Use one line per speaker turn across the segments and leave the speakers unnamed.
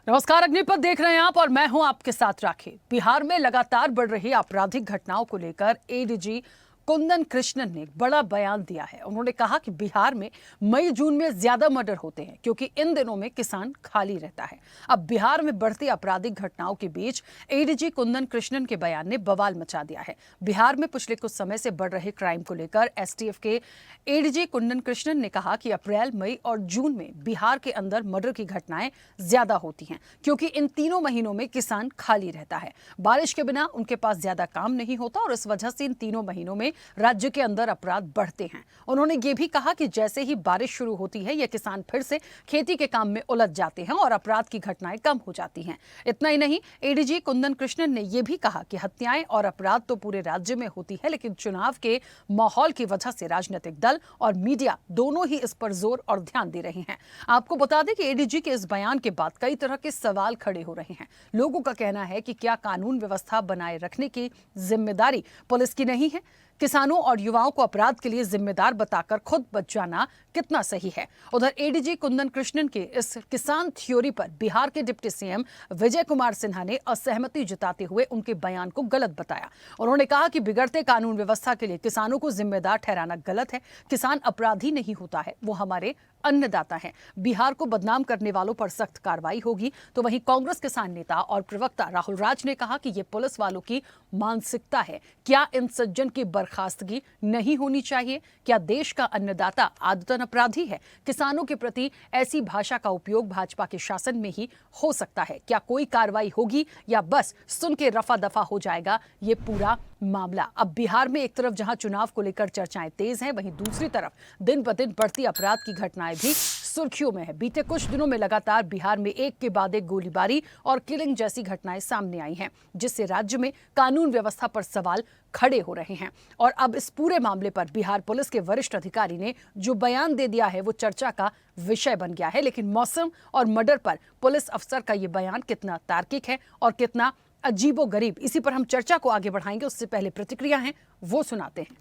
नमस्कार, अग्निपथ देख रहे हैं आप और मैं हूं आपके साथ राखी। बिहार में लगातार बढ़ रही आपराधिक घटनाओं को लेकर एडीजी कुंदन कृष्णन ने एक बड़ा बयान दिया है। उन्होंने कहा कि बिहार में मई जून में ज्यादा मर्डर होते हैं क्योंकि इन दिनों में किसान खाली रहता है। अब बिहार में बढ़ती आपराधिक घटनाओं के बीच एडीजी कुंदन कृष्णन के बयान ने बवाल मचा दिया है। बिहार में पिछले कुछ समय से बढ़ रहे क्राइम को लेकर एसटीएफ के एडीजी कुंदन कृष्णन ने कहा कि अप्रैल, मई और जून में बिहार के अंदर मर्डर की घटनाएं ज्यादा होती हैं क्योंकि इन तीनों महीनों में किसान खाली रहता है। बारिश के बिना उनके पास ज्यादा काम नहीं होता और इस वजह से इन तीनों महीनों में राज्य के अंदर अपराध बढ़ते हैं। उन्होंने ये भी कहा कि जैसे ही बारिश शुरू होती है, ये किसान फिर से खेती के काम में उलझ जाते हैं और अपराध की घटनाएं कम हो जाती हैं। इतना ही नहीं, एडीजी कुंदन कृष्णन ने यह भी कहा कि हत्याएं और अपराध तो पूरे राज्य में होती है, लेकिन चुनाव के माहौल की वजह से राजनीतिक दल और मीडिया दोनों ही इस पर जोर और ध्यान दे रहे हैं। आपको बता दें कि एडीजी के इस बयान के बाद कई तरह के सवाल खड़े हो रहे हैं। लोगों का कहना है कि क्या कानून व्यवस्था बनाए रखने की जिम्मेदारी पुलिस की नहीं है? किसानों और युवाओं को अपराध के लिए जिम्मेदार बताकर खुद बच जाना कितना सही है? उधर एडीजी कुंदन कृष्णन के इस किसान थ्योरी पर बिहार के डिप्टी सीएम विजय कुमार सिन्हा ने असहमति जताते हुए उनके बयान को गलत बताया। उन्होंने कहा कि बिगड़ते कानून व्यवस्था के लिए किसानों को जिम्मेदार ठहराना गलत है। किसान अपराधी नहीं होता है, वो हमारे अन्नदाता है। बिहार को बदनाम करने वालों पर सख्त कार्रवाई होगी। तो वहीं कांग्रेस किसान नेता और प्रवक्ता राहुल राज ने कहा कि यह पुलिस वालों की मानसिकता है। क्या इन सज्जन की बर्खास्तगी नहीं होनी चाहिए? क्या देश का अन्नदाता आदतन अपराधी है? किसानों के प्रति ऐसी भाषा का उपयोग भाजपा के शासन में ही हो सकता है। क्या कोई कार्रवाई होगी या बस सुन के रफा दफा हो जाएगा ये पूरा मामला? अब बिहार में एक तरफ जहां चुनाव को लेकर चर्चाएं तेज हैं, वहीं दूसरी तरफ दिन ब दिन बढ़ती अपराध की घटनाएं भी सुर्खियों में है। बीते कुछ दिनों में लगातार बिहार में एक के बाद एक गोलीबारी और किलिंग जैसी घटनाएं सामने आई हैं, जिससे राज्य में कानून व्यवस्था पर सवाल खड़े हो रहे हैं। और अब इस पूरे मामले पर बिहार पुलिस के वरिष्ठ अधिकारी ने जो बयान दे दिया है वो चर्चा का विषय बन गया है। लेकिन मौसम और मर्डर पर पुलिस अफसर का ये बयान कितना तार्किक है और कितना अजीबोगरीब, इसी पर हम चर्चा को आगे बढ़ाएंगे। उससे पहले प्रतिक्रिया है वो सुनाते हैं।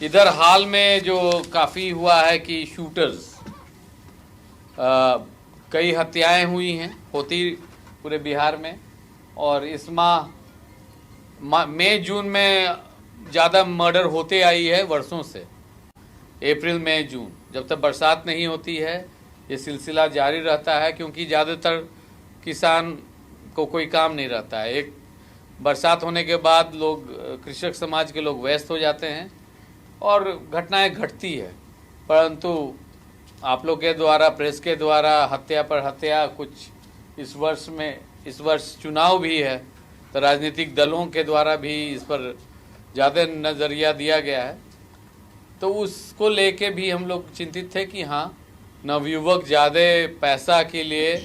इधर हाल में जो काफ़ी हुआ है कि शूटर्स कई हत्याएं हुई हैं, होती पूरे बिहार में। और इस माह मई जून में ज़्यादा मर्डर होते आई है वर्षों से। अप्रैल मई जून जब तक बरसात नहीं होती है ये सिलसिला जारी रहता है, क्योंकि ज़्यादातर किसान को कोई काम नहीं रहता है। एक बरसात होने के बाद लोग, कृषक समाज के लोग व्यस्त हो जाते हैं और घटनाएं घटती है। परंतु आप लोग के द्वारा, प्रेस के द्वारा हत्या पर हत्या, कुछ इस वर्ष चुनाव भी है तो राजनीतिक दलों के द्वारा भी इस पर ज़्यादा नज़रिया दिया गया है। तो उसको लेके भी हम लोग चिंतित थे कि हाँ, नवयुवक ज़्यादा पैसा के लिए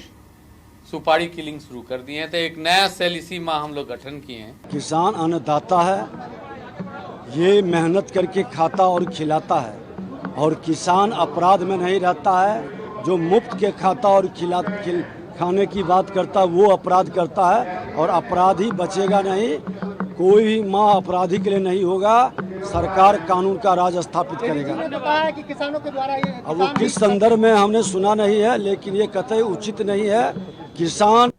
सुपारी किलिंग शुरू कर दिए हैं। तो एक नया सेल इसी माह हम लोग गठन किए हैं।
किसान अन्नदाता है, ये मेहनत करके खाता और खिलाता है, और किसान अपराध में नहीं रहता है। जो मुफ्त के खाता और खाने की बात करता है वो अपराध करता है, और अपराधी बचेगा नहीं। कोई भी माँ अपराधी के लिए नहीं होगा। सरकार कानून का राज स्थापित करेगा।
बताया कि किसानों के द्वारा ये
अब वो किस संदर्भ में हमने सुना नहीं है, लेकिन ये कतई उचित नहीं है। किसान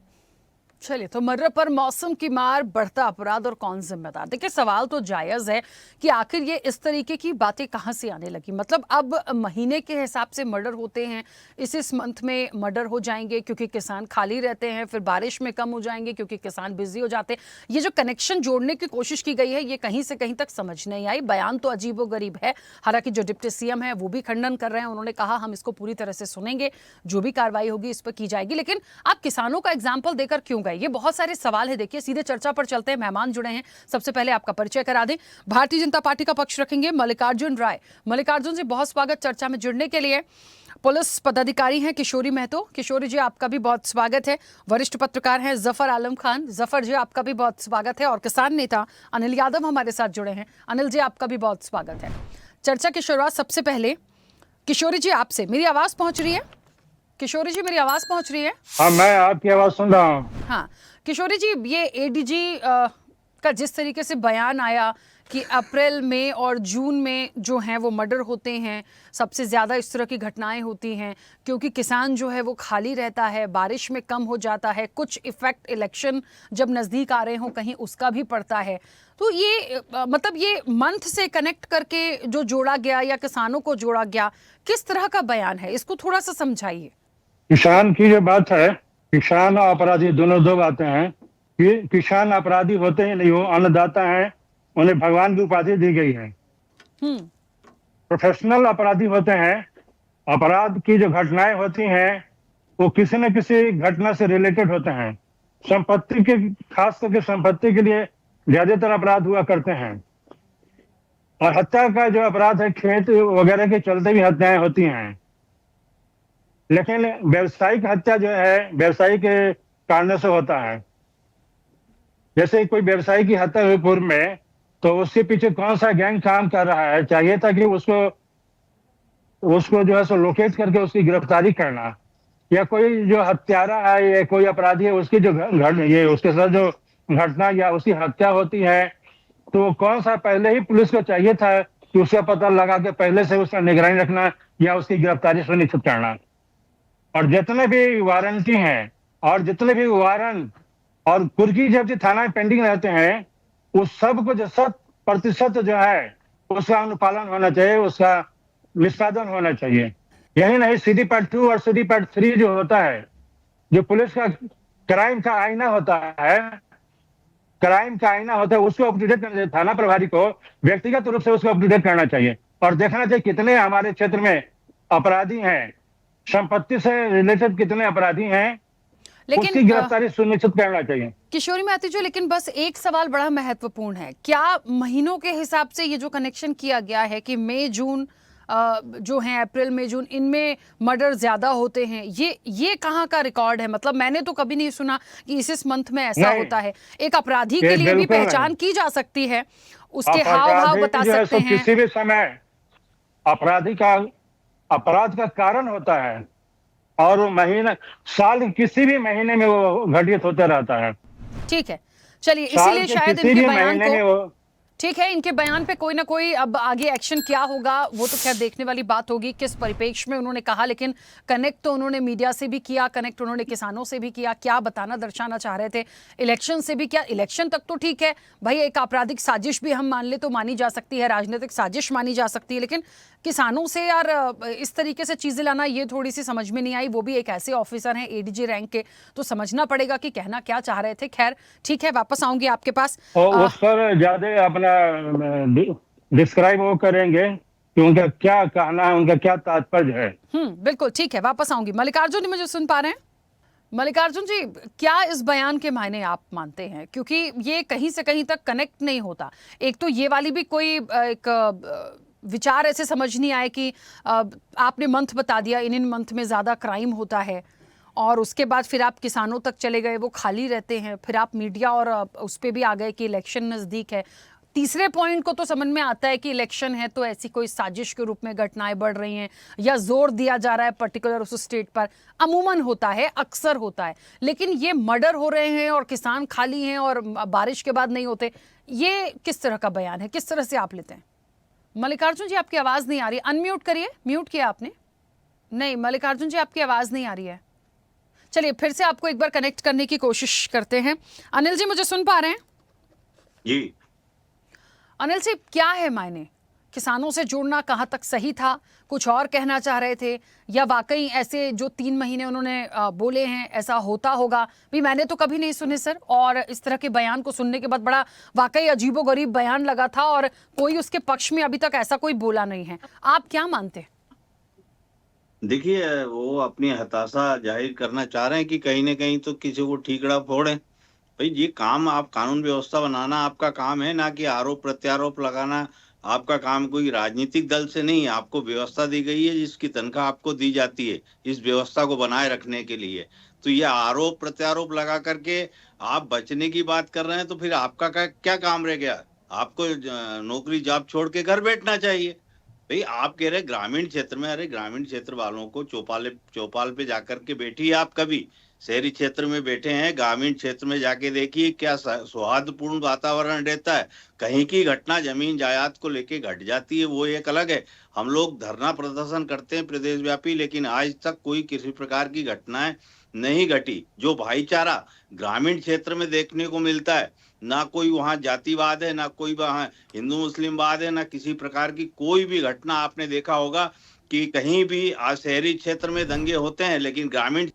चलिए, तो मर्डर पर मौसम की मार, बढ़ता अपराध और कौन जिम्मेदार? देखिए, सवाल तो जायज है कि आखिर ये इस तरीके की बातें कहां से आने लगी। मतलब अब महीने के हिसाब से मर्डर होते हैं, इस मंथ में मर्डर हो जाएंगे क्योंकि किसान खाली रहते हैं, फिर बारिश में कम हो जाएंगे क्योंकि किसान बिजी हो जाते हैं। ये जो कनेक्शन जोड़ने की कोशिश की गई है ये कहीं से कहीं तक समझ नहीं आई। बयान तो अजीबोगरीब है। हालांकि जो डिप्टी सीएम है वो भी खंडन कर रहे हैं। उन्होंने कहा हम इसको पूरी तरह से सुनेंगे, जो भी कार्रवाई होगी इस पर की जाएगी। लेकिन आप किसानों का एग्जाम्पल देकर क्यों? ये बहुत सारे सवाल है। देखिए, सीधे चर्चा पर चलते हैं। मेहमान जुड़े हैं, सबसे पहले आपका परिचय करा दें। भारतीय जनता पार्टी का पक्ष रखेंगे मल्लिकार्जुन राय। मल्लिकार्जुन जी, बहुत स्वागत चर्चा में जुड़ने के लिए। पुलिस पदाधिकारी हैं किशोरी महतो। किशोरी जी, आपका भी बहुत स्वागत है। वरिष्ठ पत्रकार हैं जफर आलम खान। जफर जी, आपका भी बहुत स्वागत है। और किसान नेता अनिल यादव हमारे साथ जुड़े हैं। अनिल जी, आपका भी बहुत स्वागत है। चर्चा की शुरुआत सबसे पहले किशोरी जी आपसे। मेरी आवाज पहुंच रही है? किशोरी जी, मेरी आवाज पहुंच रही है?
हाँ, मैं आपकी आवाज सुन रहा हूँ।
हाँ किशोरी जी, ये एडीजी का जिस तरीके से बयान आया कि अप्रैल में और जून में जो हैं वो मर्डर होते हैं, सबसे ज़्यादा इस तरह की घटनाएं होती हैं क्योंकि किसान जो है वो खाली रहता है, बारिश में कम हो जाता है, कुछ इफ़ेक्ट इलेक्शन जब नज़दीक आ रहे हों कहीं उसका भी पड़ता है। तो ये मतलब ये मंथ से कनेक्ट करके जो जोड़ा गया या किसानों को जोड़ा गया, किस तरह का बयान है, इसको थोड़ा सा समझाइए।
किसान की जो बात है, किसान और अपराधी दोनों दो बातें हैं कि किसान अपराधी होते ही नहीं, वो अन्नदाता हैं, उन्हें भगवान की उपाधि दी गई है। प्रोफेशनल अपराधी होते हैं। अपराध की जो घटनाएं होती हैं वो किसी न किसी घटना से रिलेटेड होते हैं। संपत्ति के, खास करके संपत्ति के लिए ज्यादातर अपराध हुआ करते हैं। और हत्या का जो अपराध है, खेत वगैरह के चलते भी हत्याएं होती हैं। लेकिन व्यवसायिक हत्या जो है व्यवसायिक कारणों से होता है। जैसे कोई व्यवसायी की हत्या हुई पूर्व में, तो उसके पीछे कौन सा गैंग काम कर रहा है, चाहिए था कि उसको जो है सो लोकेट करके उसकी गिरफ्तारी करना, या कोई जो हत्यारा है या कोई अपराधी है उसकी जो ये उसके साथ जो घटना या उसकी हत्या होती है, तो कौन सा पहले ही पुलिस को चाहिए था कि उसका पता लगा के पहले से उसका निगरानी रखना या उसकी गिरफ्तारी सुनिश्चित करना। और जितने भी वारंटी हैं और जितने भी वारंट और कुर्की जब्ती थाना में पेंडिंग रहते हैं, उस सब को जो 100% जो है उसका अनुपालन होना चाहिए, उसका निष्पादन होना चाहिए। यही नहीं, सीडी पार्ट 2 और सीडी पार्ट 3 जो होता है, जो पुलिस का क्राइम का आईना होता है, उसको अप टू डेट करना चाहिए। थाना प्रभारी को व्यक्तिगत रूप से उसको अप टू डेट करना चाहिए और देखना चाहिए कितने हमारे क्षेत्र में अपराधी हैं, संपत्ति से रिलेटेड कितने अपराधी हैं, उसकी गिरफ्तारी सुनिश्चित करना चाहिए।
किशोरी महतो जी, लेकिन बस एक सवाल बड़ा महत्वपूर्ण है, क्या महीनों के हिसाब से ये जो कनेक्शन किया गया है कि मई जून जो हैं, अप्रैल मई जून, इनमें मर्डर ज्यादा होते हैं, ये कहाँ का रिकॉर्ड है? मतलब मैंने तो कभी नहीं सुना कि इस मंथ में ऐसा होता है। एक अपराधी के लिए भी पहचान की जा सकती है, उसके हाव भाव बता सकते हैं।
किसी भी समय अपराध का कारण होता है और महीना साल किसी भी महीने में वो घटित होता रहता है।
ठीक है, चलिए, इसीलिए शायद इनके बयान को, ठीक है, इनके बयान पे कोई ना कोई अब आगे एक्शन क्या होगा वो तो खैर देखने वाली बात होगी, किस परिप्रेक्ष्य में उन्होंने कहा। लेकिन कनेक्ट तो उन्होंने मीडिया से भी किया, कनेक्ट उन्होंने किसानों से भी किया, क्या बताना दर्शाना चाह रहे थे, इलेक्शन से भी किया। इलेक्शन तक तो ठीक है भाई, एक आपराधिक साजिश भी हम मान ले तो मानी जा सकती है, राजनीतिक साजिश मानी जा सकती है, लेकिन किसानों से यार इस तरीके से चीजें लाना, ये थोड़ी सी समझ में नहीं आई। वो भी एक ऐसे ऑफिसर हैं एडीजी रैंक के, तो समझना पड़ेगा कि कहना क्या चाह रहे थे। खैर ठीक है, वापस आऊंगी आपके पास।
उस पर ज्यादा अपना डिस्क्राइब वो करेंगे कि उनका क्या कहना है, उनका क्या तात्पर्य है।
बिल्कुल ठीक है, वापस आऊंगी। मल्लिकार्जुन जी मुझे सुन पा रहे हैं? मल्लिकार्जुन जी, क्या इस बयान के मायने आप मानते हैं? क्योंकि ये कहीं से कहीं तक कनेक्ट नहीं होता। एक तो ये वाली भी कोई एक विचार ऐसे समझ नहीं आए कि आपने मंथ बता दिया, इन मंथ में ज़्यादा क्राइम होता है, और उसके बाद फिर आप किसानों तक चले गए, वो खाली रहते हैं, फिर आप मीडिया और उस पर भी आ गए कि इलेक्शन नज़दीक है। तीसरे पॉइंट को तो समझ में आता है कि इलेक्शन है तो ऐसी कोई साजिश के रूप में घटनाएं बढ़ रही हैं या जोर दिया जा रहा है पर्टिकुलर उस स्टेट पर, अमूमन होता है, अक्सर होता है। लेकिन ये मर्डर हो रहे हैं और किसान खाली हैं और बारिश के बाद नहीं होते, ये किस तरह का बयान है, किस तरह से आप लेते हैं? मल्लिकार्जुन जी आपकी आवाज़ नहीं आ रही, अनम्यूट करिए। म्यूट किया आपने? नहीं मल्लिकार्जुन जी आपकी आवाज़ नहीं आ रही है। चलिए फिर से आपको एक बार कनेक्ट करने की कोशिश करते हैं। अनिल जी मुझे सुन पा रहे हैं?
जी
अनिल जी, क्या है मायने किसानों से जोड़ना, कहाँ तक सही था, कुछ और कहना चाह रहे थे, या वाकई ऐसे जो 3 महीने उन्होंने बोले हैं ऐसा होता होगा? भी मैंने तो कभी नहीं सुने सर, और इस तरह के बयान को सुनने के बाद बड़ा वाकई अजीबोगरीब बयान लगा था, और कोई उसके पक्ष में अभी तक ऐसा कोई बोला नहीं है। आप क्या मानते हैं?
देखिए, वो अपनी हताशा जाहिर करना चाह रहे हैं कि कहीं ना कहीं तो किसी को ठीकड़ा फोड़े। भाई ये काम, आप कानून व्यवस्था बनाना आपका काम है, ना कि आरोप प्रत्यारोप लगाना। आपका काम कोई राजनीतिक दल से नहीं, आपको व्यवस्था दी गई है जिसकी तनख्वाह आपको दी जाती है इस व्यवस्था को बनाए रखने के लिए। तो ये आरोप प्रत्यारोप लगा करके आप बचने की बात कर रहे हैं, तो फिर आपका क्या काम रह गया? आपको नौकरी जॉब छोड़ के घर बैठना चाहिए। भाई आप कह रहे ग्रामीण क्षेत्र में, अरे ग्रामीण क्षेत्र वालों को चौपाल पे जाकर के बैठिए आप कभी, शहरी क्षेत्र में बैठे हैं, ग्रामीण क्षेत्र में जाके देखिए क्या सौहार्दपूर्ण वातावरण रहता है। कहीं की घटना जमीन जायदाद को लेके घट जाती है, वो एक अलग है। हम लोग धरना प्रदर्शन करते हैं प्रदेश व्यापी, लेकिन आज तक कोई किसी प्रकार की घटनाएं नहीं घटी। जो भाईचारा ग्रामीण क्षेत्र में देखने को मिलता है, ना कोई वहां जातिवाद है, ना कोई वहां हिंदू मुस्लिमवाद है, ना किसी प्रकार की कोई भी घटना आपने देखा होगा कि कहीं भी। आज शहरी क्षेत्र में दंगे होते हैं, लेकिन ग्रामीण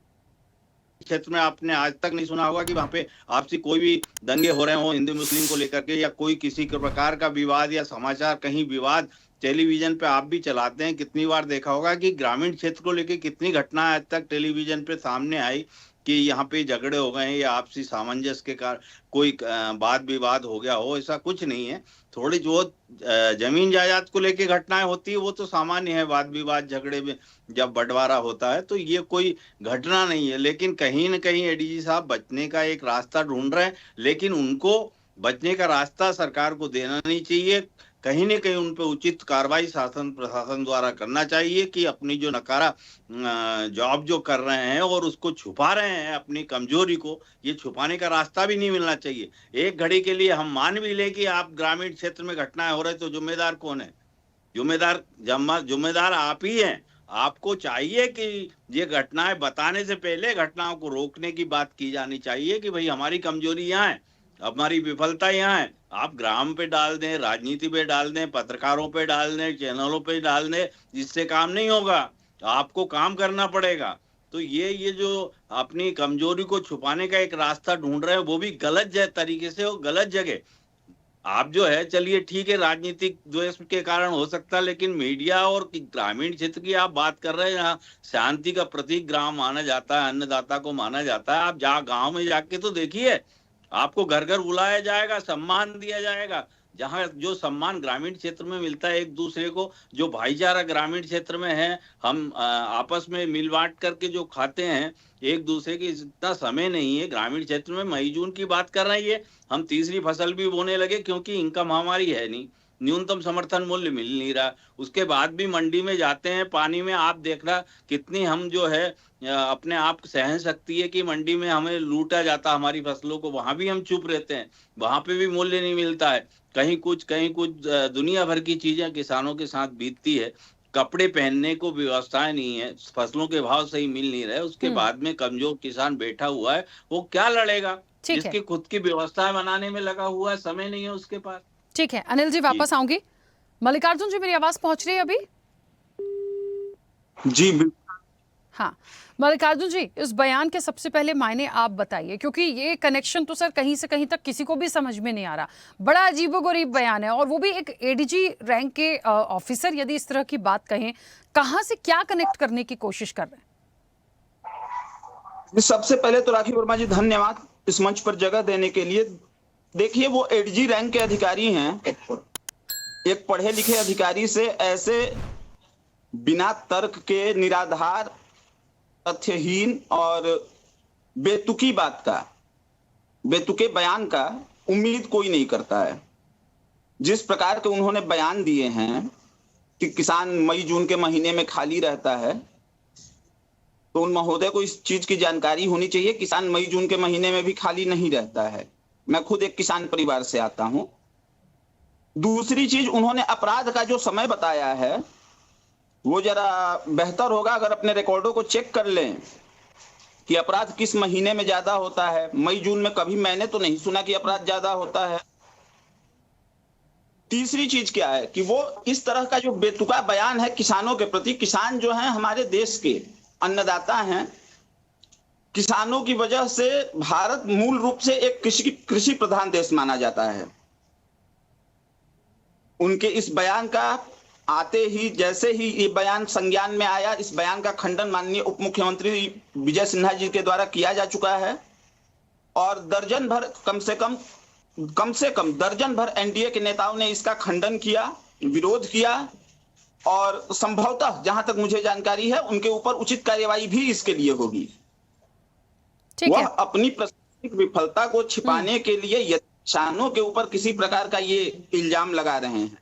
क्षेत्र में आपने आज तक नहीं सुना होगा कि वहां पे आपसी कोई भी दंगे हो रहे हो हिंदू मुस्लिम को लेकर के, या कोई किसी प्रकार का विवाद या समाचार कहीं विवाद। टेलीविजन पे आप भी चलाते हैं, कितनी बार देखा होगा कि ग्रामीण क्षेत्र को लेकर कितनी घटनाएं आज तक टेलीविजन पे सामने आई कि यहाँ पे झगड़े हो गए या आपसी सामंजस्य के कारण कोई वाद विवाद हो गया हो। ऐसा कुछ नहीं है। थोड़ी जो जमीन जायदाद को लेके घटनाएं होती है वो तो सामान्य है, वाद विवाद झगड़े में जब बंटवारा होता है तो ये कोई घटना नहीं है। लेकिन कहीं न कहीं एडीजी साहब बचने का एक रास्ता ढूंढ रहे हैं, लेकिन उनको बचने का रास्ता सरकार को देना नहीं चाहिए। कहीं न कहीं उन पे उचित कार्रवाई शासन प्रशासन द्वारा करना चाहिए कि अपनी जो नकारा जॉब जो कर रहे हैं और उसको छुपा रहे हैं, अपनी कमजोरी को, ये छुपाने का रास्ता भी नहीं मिलना चाहिए। एक घड़ी के लिए हम मान भी ले कि आप ग्रामीण क्षेत्र में घटनाएं हो रही, तो जिम्मेदार कौन है? जिम्मेदार आप ही हैं। आपको चाहिए कि ये घटनाएं बताने से पहले घटनाओं को रोकने की बात की जानी चाहिए कि भाई हमारी कमजोरी यहाँ है, हमारी विफलता यहाँ है। आप ग्राम पे डाल दें, राजनीति पे डाल दें, पत्रकारों पे डाल दें, चैनलों पे डाल दें, जिससे काम नहीं होगा। आपको काम करना पड़ेगा। तो ये जो अपनी कमजोरी को छुपाने का एक रास्ता ढूंढ रहे हैं, वो भी गलत तरीके से और गलत जगह। आप जो है, चलिए ठीक है, राजनीतिक द्वेष के कारण हो सकता है, लेकिन मीडिया और ग्रामीण क्षेत्र की आप बात कर रहे हैं, यहाँ शांति का प्रतीक ग्राम माना जाता है, अन्नदाता को माना जाता है। आप गांव में जाके तो देखिए, आपको घर घर बुलाया जाएगा, सम्मान दिया जाएगा। जहां जो सम्मान ग्रामीण क्षेत्र में मिलता है एक दूसरे को, जो भाईचारा ग्रामीण क्षेत्र में है, हम आपस में मिल बांट करके जो खाते हैं एक दूसरे की, इतना समय नहीं है ग्रामीण क्षेत्र में। मई जून की बात कर रहे हैं, हम तीसरी फसल भी बोने लगे क्योंकि इनकम हमारी है नहीं, न्यूनतम समर्थन मूल्य मिल नहीं रहा। उसके बाद भी मंडी में जाते हैं, पानी में आप देखना कितनी हम जो है अपने आप सहन शक्ति है कि मंडी में हमें लूटा जाता हमारी फसलों को, वहां भी हम चुप रहते हैं, वहां पे भी मूल्य नहीं मिलता है। कहीं कुछ दुनिया भर की चीजें किसानों के साथ बीतती है। कपड़े पहनने को व्यवस्थाएं नहीं है, फसलों के भाव सही मिल नहीं रहे, उसके बाद में कमजोर किसान बैठा हुआ है, वो क्या लड़ेगा? जिसकी खुद की व्यवस्थाएं बनाने में लगा हुआ है, समय नहीं है उसके पास।
ठीक है अनिल जी, वापस आऊंगी। मल्लिकार्जुन जी, मेरी आवाज पहुंच रही है अभी?
जी बिल्कुल।
हाँ मल्लिकार्जुन जी, इस बयान के सबसे पहले मायने आप बताइए, क्योंकि ये कनेक्शन तो सर कहीं से कहीं तक किसी को भी समझ में नहीं आ रहा। बड़ा अजीबोगरीब बयान है, और वो भी एक एडीजी रैंक के ऑफिसर यदि इस तरह की बात कहें, कहां से क्या कनेक्ट करने की कोशिश कर रहे हैं?
सबसे पहले तो राखी वर्मा जी धन्यवाद इस मंच पर जगह देने के लिए। देखिए, वो एडीजी रैंक के अधिकारी हैं, एक पढ़े लिखे अधिकारी से ऐसे बिना तर्क के, निराधार, तथ्यहीन और बेतुकी बात का, बेतुके बयान का उम्मीद कोई नहीं करता है। जिस प्रकार के उन्होंने बयान दिए हैं कि किसान मई जून के महीने में खाली रहता है, तो उन महोदय को इस चीज की जानकारी होनी चाहिए, किसान मई जून के महीने में भी खाली नहीं रहता है। मैं खुद एक किसान परिवार से आता हूं। दूसरी चीज, उन्होंने अपराध का जो समय बताया है वो जरा बेहतर होगा अगर अपने रिकॉर्डों को चेक कर लें कि अपराध किस महीने में ज्यादा होता है। मई जून में कभी मैंने तो नहीं सुना कि अपराध ज्यादा होता है। तीसरी चीज क्या है कि वो इस तरह का जो बेतुका बयान है किसानों के प्रति, किसान जो है हमारे देश के अन्नदाता हैं, किसानों की वजह से भारत मूल रूप से एक कृषि प्रधान देश माना जाता है। उनके इस बयान का आते ही, जैसे ही ये बयान संज्ञान में आया, इस बयान का खंडन माननीय उप मुख्यमंत्री विजय सिन्हा जी के द्वारा किया जा चुका है, और दर्जन भर कम से कम दर्जन भर एनडीए के नेताओं ने इसका खंडन किया, विरोध किया, और संभवतः जहां तक मुझे जानकारी है उनके ऊपर उचित कार्यवाही भी इसके लिए होगी। वह अपनी प्रशासनिक विफलता को छिपाने के लिए किसानों के ऊपर किसी प्रकार का ये इल्जाम लगा रहे हैं।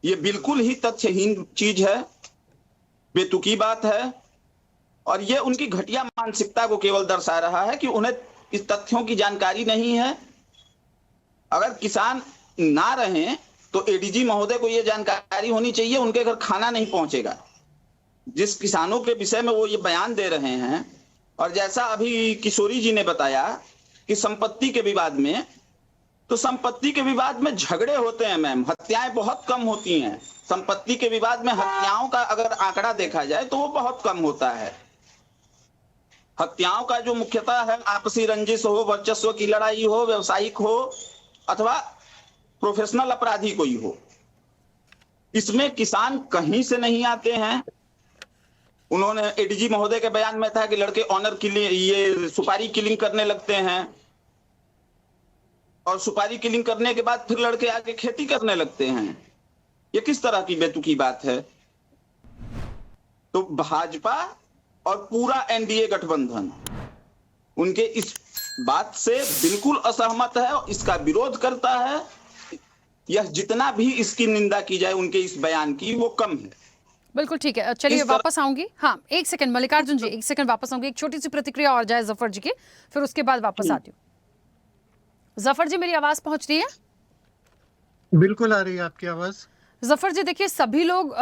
ये बिल्कुल ही तथ्यहीन चीज है, बेतुकी बात है, और ये उनकी घटिया मानसिकता को केवल दर्शा रहा है कि उन्हें इस तथ्यों की जानकारी नहीं है। अगर किसान ना रहें तो एडीजी महोदय को यह जानकारी होनी चाहिए, उनके घर खाना नहीं पहुंचेगा। जिस किसानों के विषय में वो ये बयान दे रहे हैं, और जैसा अभी किशोरी जी ने बताया कि संपत्ति के विवाद में, तो संपत्ति के विवाद में झगड़े होते हैं मैम, हत्याएं बहुत कम होती हैं। संपत्ति के विवाद में हत्याओं का अगर आंकड़ा देखा जाए तो वो बहुत कम होता है। हत्याओं का जो मुख्यतः है आपसी रंजिश हो, वर्चस्व की लड़ाई हो, व्यवसायिक हो अथवा प्रोफेशनल अपराधी कोई हो। इसमें किसान कहीं से नहीं आते हैं। उन्होंने एडीजी महोदय के बयान में था कि लड़के ऑनर किलिंग, ये सुपारी किलिंग करने लगते हैं, और सुपारी किलिंग करने के बाद फिर लड़के आगे खेती करने लगते हैं। ये किस तरह की बेतुकी बात है? तो भाजपा और पूरा एनडीए गठबंधन उनके इस बात से बिल्कुल असहमत है और इसका विरोध करता है। यह जितना भी इसकी निंदा की जाए उनके इस बयान की, वो कम है।
बिल्कुल ठीक है, चलिए वापस आऊंगी। हाँ, एक सेकंड मल्लिकार्जुन जी, एक सेकंड वापस आऊंगी। एक छोटी सी प्रतिक्रिया और जाए जफर जी की, फिर उसके बाद वापस आती हूँ। जफर जी, मेरी आवाज पहुंच रही है?
बिल्कुल आ रही है आपकी आवाज।
जफर जी देखिए, सभी लोग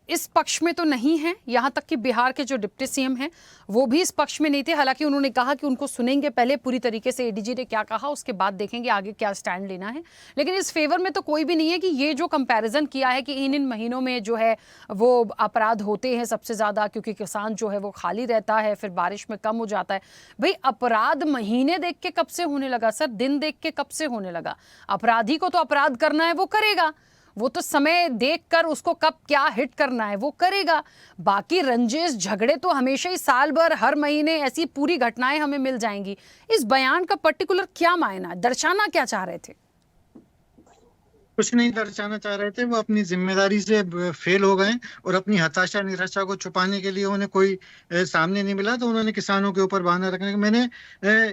इस पक्ष में तो नहीं हैं, यहाँ तक कि बिहार के जो डिप्टी सीएम हैं वो भी इस पक्ष में नहीं थे। हालांकि उन्होंने कहा कि उनको सुनेंगे पहले पूरी तरीके से एडीजी ने क्या कहा, उसके बाद देखेंगे आगे क्या स्टैंड लेना है। लेकिन इस फेवर में तो कोई भी नहीं है कि ये जो कंपैरिजन किया है कि इन महीनों में जो है वो अपराध होते हैं सबसे ज़्यादा, क्योंकि किसान जो है वो खाली रहता है, फिर बारिश में कम हो जाता है। भाई अपराध महीने देख के कब से होने लगा सर? दिन देख के कब से होने लगा? अपराधी को तो अपराध करना है वो करेगा, वो तो समय देखकर उसको कब क्या हिट करना है वो करेगा। बाकी रंजिश झगड़े तो हमेशा ही साल भर हर महीने ऐसी पूरी घटनाएं हमें मिल जाएंगी। इस बयान का पर्टिकुलर क्या मायना, दर्शाना क्या चाह रहे थे?
कुछ नहीं दर्शाना चाह रहे थे, वो अपनी जिम्मेदारी से फेल हो गए और अपनी हताशा निराशा को छुपाने के लिए उन्हें कोई सामने नहीं मिला, तो उन्होंने किसानों के ऊपर बहाना रखने। मैंने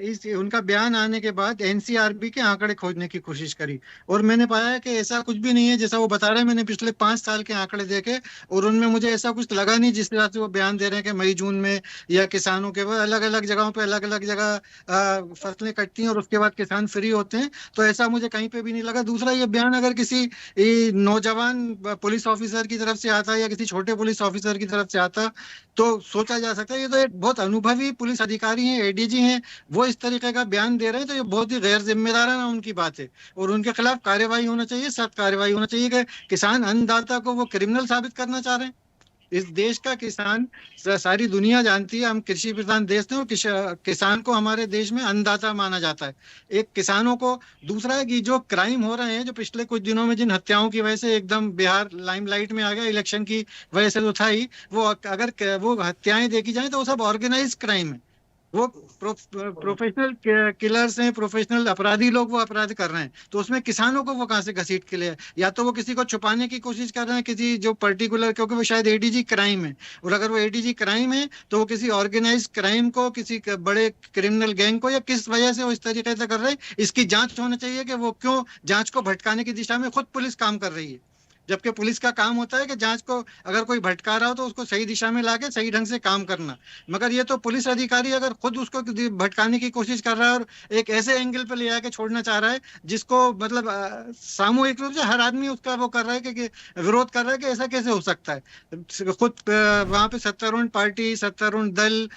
इस उनका बयान आने के बाद एनसीआरबी के आंकड़े खोजने की कोशिश करी और मैंने पाया कि ऐसा कुछ भी नहीं है जैसा वो बता रहे हैं। मैंने पिछले 5 साल के आंकड़े देखे और उनमें मुझे ऐसा कुछ लगा नहीं जिस तरह से वो बयान दे रहे हैं कि मई जून में या किसानों के अलग अलग जगहों पर अलग अलग जगह फसलें कटती हैं और उसके बाद किसान फ्री होते हैं, तो ऐसा मुझे कहीं पे भी नहीं लगा। दूसरा, ये बयान अगर किसी नौजवान पुलिस ऑफिसर की तरफ से आता या किसी छोटे पुलिस ऑफिसर की तरफ से आता तो सोचा जा सकता है ये तो एक बहुत अनुभवी पुलिस अधिकारी हैं, एडीजी हैं, वो इस तरीके का बयान दे रहे हैं, तो ये बहुत ही गैर जिम्मेदाराना उनकी बात है और उनके खिलाफ कार्रवाई होना चाहिए, सख्त कार्रवाई होना चाहिए। कि किसान अन्नदाता को वो क्रिमिनल साबित करना चाह रहे हैं। इस देश का किसान, सारी दुनिया जानती है, हम कृषि प्रधान देश हैं और किसान को हमारे देश में अन्नदाता माना जाता है। एक किसानों को, दूसरा है कि जो क्राइम हो रहे हैं, जो पिछले कुछ दिनों में जिन हत्याओं की वजह से एकदम बिहार लाइमलाइट में आ गया, इलेक्शन की वजह से तो था ही, वो अगर वो हत्याएं देखी जाए तो वो सब ऑर्गेनाइज क्राइम है। वो प्रोफेशनल किलर्स हैं, प्रोफेशनल अपराधी लोग वो अपराध कर रहे हैं, तो उसमें किसानों को वो कहां से घसीट के लिए? या तो वो किसी को छुपाने की कोशिश कर रहे हैं, किसी जो पर्टिकुलर, क्योंकि वो शायद एडीजी क्राइम है, और अगर वो एडीजी क्राइम है तो वो किसी ऑर्गेनाइज क्राइम को, किसी बड़े क्रिमिनल गैंग को, या किस वजह से वो इस तरीके से कर रहे हैं, इसकी जांच होना चाहिए कि वो क्यों जांच को भटकाने की दिशा में खुद पुलिस काम कर रही है। जबकि पुलिस का काम होता है कि जांच को अगर कोई भटका रहा हो तो उसको सही दिशा में लाके सही ढंग से काम करना। मगर ये तो पुलिस अधिकारी अगर खुद उसको भटकाने की कोशिश कर रहा है और एक ऐसे एंगल पे ले आके छोड़ना चाह रहा है जिसको मतलब सामूहिक रूप से हर आदमी उसका वो कर रहा है कि विरोध कर रहा है कि ऐसा कैसे हो सकता है। खुद वहां पे सत्तारूढ़ पार्टी, सत्तारूढ़ दल,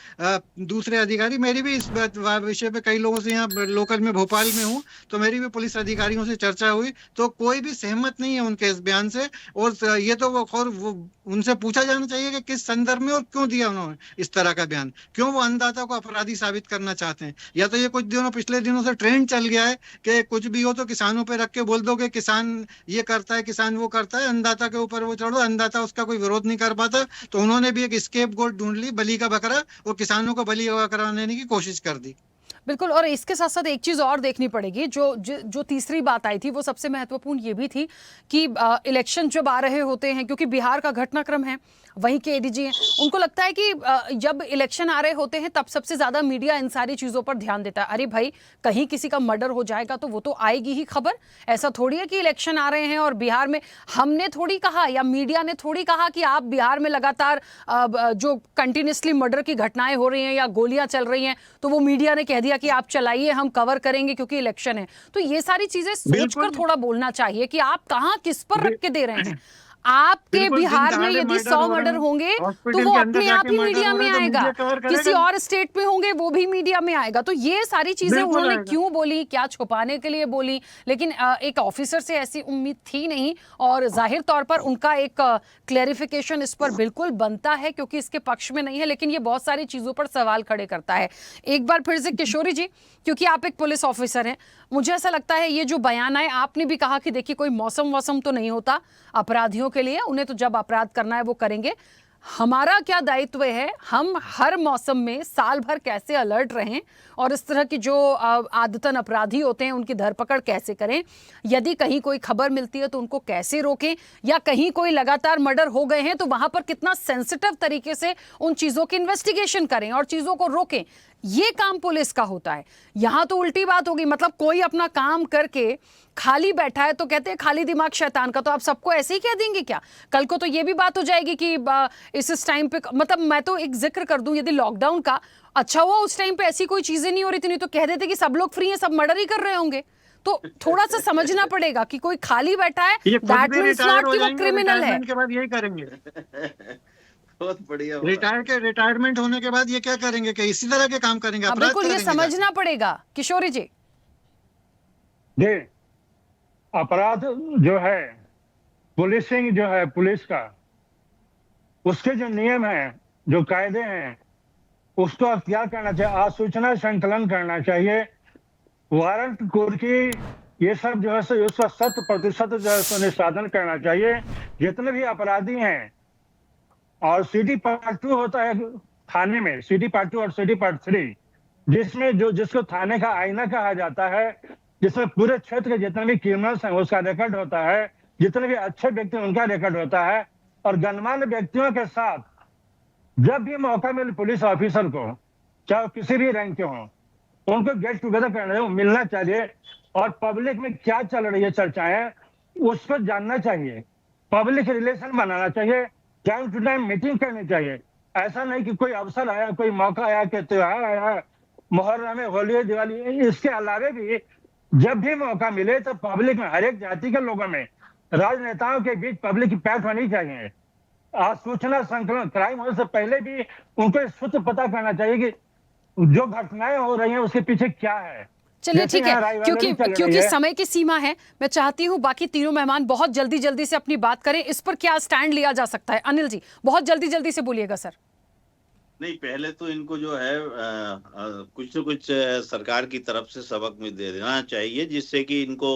दूसरे अधिकारी, मेरी भी इस विषय पे कई लोगों से यहाँ लोकल में भोपाल में हूँ तो मेरी भी पुलिस अधिकारियों से चर्चा हुई तो कोई भी सहमत नहीं है उनके इस बयान से। और ये तो वो उनसे पूछा जाना चाहिए कि किस संदर्भ में और क्यों दिया उन्होंने इस तरह का बयान, क्यों वो अन्नदाता को अपराधी साबित करना चाहते हैं। या तो ये कुछ दिनों, पिछले दिनों से ट्रेंड चल गया है कि कुछ भी हो तो किसानों पे रख के बोल दो कि किसान ये करता है, किसान वो करता है, अन्नदाता के ऊपर वो चढ़ो, अन्नदाता उसका कोई विरोध नहीं कर पाता, तो उन्होंने भी एक स्केप गोट ढूंढ ली, बलि का बकरा, और किसानों को बलि करवाने की कोशिश कर दी।
बिल्कुल, और इसके साथ साथ एक चीज़ और देखनी पड़ेगी, जो तीसरी बात आई थी वो सबसे महत्वपूर्ण ये भी थी कि इलेक्शन जब आ रहे होते हैं, क्योंकि बिहार का घटनाक्रम है, वहीं के एडीजी हैं, उनको लगता है कि जब इलेक्शन आ रहे होते हैं तब सबसे ज्यादा मीडिया इन सारी चीजों पर ध्यान देता है। अरे भाई, कहीं किसी का मर्डर हो जाएगा तो वो तो आएगी ही खबर। ऐसा थोड़ी है कि इलेक्शन आ रहे हैं और बिहार में हमने थोड़ी कहा या मीडिया ने थोड़ी कहा कि आप बिहार में लगातार जो कंटिन्यूसली मर्डर की घटनाएं हो रही हैं या गोलियां चल रही हैं तो वो मीडिया ने कह दिया कि आप चलाइए, हम कवर करेंगे क्योंकि इलेक्शन है। तो ये सारी चीजें सोचकर थोड़ा बोलना चाहिए कि आप कहाँ किस पर रख के दे रहे हैं। आपके बिहार में यदि 100 मर्डर होंगे तो वो अपने आप ही मीडिया में आएगा, किसी और स्टेट में होंगे वो भी मीडिया में आएगा। तो ये सारी चीजें उन्होंने क्यों बोली, क्या छुपाने के लिए बोली, लेकिन एक ऑफिसर से ऐसी उम्मीद थी नहीं और जाहिर तौर पर उनका एक क्लैरिफिकेशन इस पर बिल्कुल बनता है क्योंकि इसके पक्ष में नहीं है, लेकिन ये बहुत सारी चीजों पर सवाल खड़े करता है। एक बार फिर से किशोरी जी, क्योंकि आप एक पुलिस ऑफिसर हैं, मुझे ऐसा लगता है ये जो बयान आए, आपने भी कहा कि देखिए कोई मौसम तो नहीं होता अपराधियों के लिए, उन्हें तो जब अपराध करना है वो करेंगे। हमारा क्या दायित्व है, हम हर मौसम में साल भर कैसे अलर्ट रहें और इस तरह की जो आदतन अपराधी होते हैं उनकी धरपकड़ कैसे करें, यदि कहीं कोई खबर मिलती है तो उनको कैसे रोकें, या कहीं कोई लगातार मर्डर हो गए हैं तो वहां पर कितना सेंसिटिव तरीके से उन चीजों की इन्वेस्टिगेशन करें और चीजों को रोकें। ये काम पुलिस का होता है। यहां तो उल्टी बात होगी, मतलब कोई अपना काम करके खाली बैठा है तो कहते हैं खाली दिमाग शैतान का, तो आप सबको ऐसे ही कह देंगे क्या? कल को तो ये भी बात हो जाएगी कि इस टाइम पे, मतलब मैं तो एक जिक्र कर दूं, यदि लॉकडाउन का अच्छा हुआ उस टाइम पे ऐसी कोई चीजें नहीं हो रही थी, नहीं तो कह देते कि सब लोग फ्री हैं, सब मर्डर ही कर रहे होंगे। तो थोड़ा सा समझना पड़ेगा कि कोई खाली बैठा है दैट मींस नॉट कि वो क्रिमिनल है।
के बाद यही करेंगे।
बहुत बढ़िया।
रिटायरमेंट होने के बाद ये क्या करेंगे कि इसी तरह के काम करेंगे, अपराध
बिल्कुल ये
करेंगे?
समझना पड़ेगा। किशोरी जी,
अपराध जो है, पुलिसिंग जो है पुलिस का, उसके जो नियम हैं, जो कायदे हैं, उसको अख्तियार करना चाहिए, आसूचना संकलन करना चाहिए, वारंट कुर्की, ये सब जो है उसका 100% जो है निष्पादन करना चाहिए। जितने भी अपराधी हैं, और सीडी पार्ट 2 होता है थाने में, सीडी पार्ट 2 और सीडी पार्ट 3, जिसमें जिसको थाने का आईना कहा जाता है, जिसमें पूरे क्षेत्र के जितने भी क्रिमिनल्स हैं उसका रिकॉर्ड होता है, जितने भी अच्छे व्यक्ति उनका रिकॉर्ड होता है, और गणमान्य व्यक्तियों के साथ जब भी मौका मिले पुलिस ऑफिसर को, चाहे किसी भी रैंक के हों, उनको गेट टुगेदर करना चाहिए, मिलना चाहिए और पब्लिक में क्या चल रही है चर्चाएं उसको जानना चाहिए, पब्लिक रिलेशन बनाना चाहिए, टाइम टू टाइम मीटिंग करनी चाहिए। ऐसा नहीं कि कोई अवसर आया, कोई मौका आया, कि त्योहार आया, मुहर्रम में, होली, दिवाली, इसके अलावे भी जब भी मौका मिले तो पब्लिक में, हर एक जाति के लोगों में, राजनेताओं के बीच पब्लिक पैठ होनी चाहिए। आज सूचना संकलन, क्राइम होने से पहले भी उनको सूत्र पता करना चाहिए कि जो घटनाएं हो रही हैं उसके पीछे क्या है।
चलिए ठीक है, क्योंकि समय की सीमा है, मैं चाहती हूँ बाकी तीनों मेहमान बहुत जल्दी से अपनी बात करें, इस पर क्या स्टैंड लिया जा सकता है। अनिल जी बहुत जल्दी से बोलिएगा सर।
नहीं, पहले तो इनको जो है कुछ न कुछ सरकार की तरफ से सबक में दे देना चाहिए, जिससे कि इनको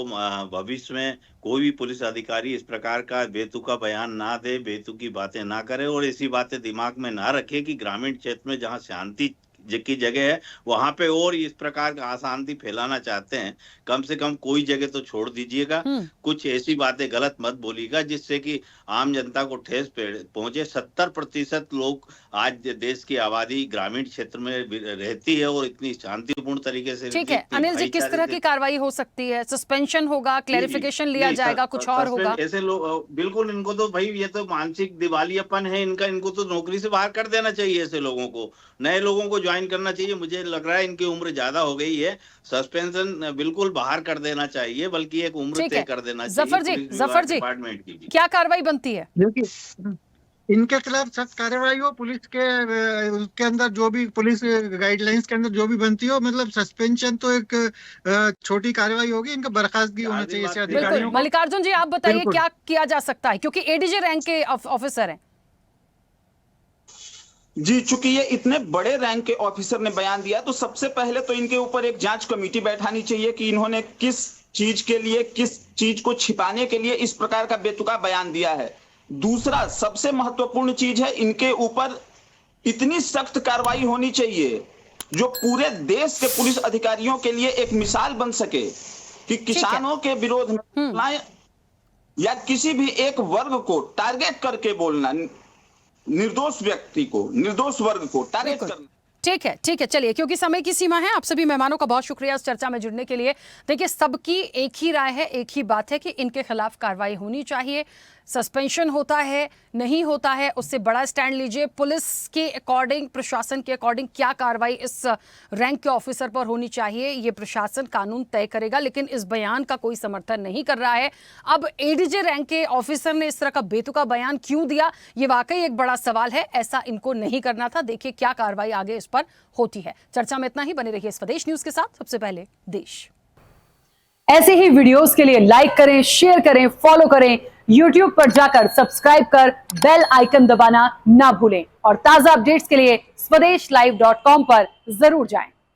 भविष्य में कोई भी पुलिस अधिकारी इस प्रकार का बेतुका बयान ना दे, बेतुकी बातें ना करे और ऐसी बातें दिमाग में ना रखे कि ग्रामीण क्षेत्र में जहां शांति की जगह है वहां पे और इस प्रकार का अशांति फैलाना चाहते हैं, कम से कम कोई जगह तो छोड़ दीजिएगा, कुछ ऐसी बातें गलत मत बोलिएगा जिससे कि आम जनता को ठेस पहुंचे। 70% लोग आज देश की आबादी ग्रामीण क्षेत्र में रहती है और इतनी शांतिपूर्ण तरीके से।
ठीक है अनिल जी, किस तरह की कार्रवाई हो सकती है? सस्पेंशन होगा, क्लैरिफिकेशन लिया जाएगा, कुछ और होगा?
ऐसे लोग बिल्कुल, इनको तो भाई ये तो मानसिक दिवालियापन है इनका, इनको तो नौकरी से बाहर कर देना चाहिए। ऐसे लोगों को, नए लोगों को ज्वाइन करना चाहिए। मुझे लग रहा है इनकी उम्र ज्यादा हो गई है, सस्पेंशन बिल्कुल बाहर कर देना चाहिए, बल्कि एक उम्र तय कर देना चाहिए।
जफर जी क्या कार्रवाई बनती है?
इनके खिलाफ सख्त कार्रवाई हो, पुलिस के उसके अंदर जो भी पुलिस गाइडलाइंस के अंदर जो भी बनती हो, मतलब सस्पेंशन तो एक छोटी कार्रवाई होगी, इनका बर्खास्तगी होनी चाहिए ऐसे अधिकारियों को।
मल्लिकार्जुन जी आप बताइए क्या किया जा सकता है, क्योंकि एडीजी रैंक के ऑफिसर हैं।
जी, चूंकि ये इतने बड़े रैंक के ऑफिसर ने बयान दिया तो सबसे पहले तो इनके ऊपर एक जांच कमेटी बैठानी चाहिए कि इन्होंने किस चीज के लिए, किस चीज को छिपाने के लिए इस प्रकार का बेतुका बयान दिया है। दूसरा सबसे महत्वपूर्ण चीज है, इनके ऊपर इतनी सख्त कार्रवाई होनी चाहिए जो पूरे देश के पुलिस अधिकारियों के लिए एक मिसाल बन सके कि किसानों के विरोध में या किसी भी एक वर्ग को टारगेट करके बोलना, निर्दोष व्यक्ति को, निर्दोष वर्ग को टारगेट
बिल्कुल।
करना।
ठीक है, चलिए, क्योंकि समय की सीमा है। आप सभी मेहमानों का बहुत शुक्रिया इस चर्चा में जुड़ने के लिए। देखिए, सबकी एक ही राय है, एक ही बात है कि इनके खिलाफ कार्रवाई होनी चाहिए। सस्पेंशन होता है, नहीं होता है, उससे बड़ा स्टैंड लीजिए। पुलिस के अकॉर्डिंग, प्रशासन के अकॉर्डिंग क्या कार्रवाई इस रैंक के ऑफिसर पर होनी चाहिए, ये प्रशासन कानून तय करेगा। लेकिन इस बयान का कोई समर्थन नहीं कर रहा है। अब एडीजे रैंक के ऑफिसर ने इस तरह का बेतुका बयान क्यों दिया, ये वाकई एक बड़ा सवाल है। ऐसा इनको नहीं करना था। देखिए क्या कार्रवाई आगे इस पर होती है। चर्चा में इतना ही। बने रहिए स्वदेश न्यूज के साथ। सबसे पहले देश। ऐसे ही वीडियोस के लिए लाइक करें, शेयर करें, फॉलो करें। YouTube पर जाकर सब्सक्राइब कर बेल आइकन दबाना ना भूलें और ताजा अपडेट्स के लिए swedeshlive.com पर जरूर जाएं।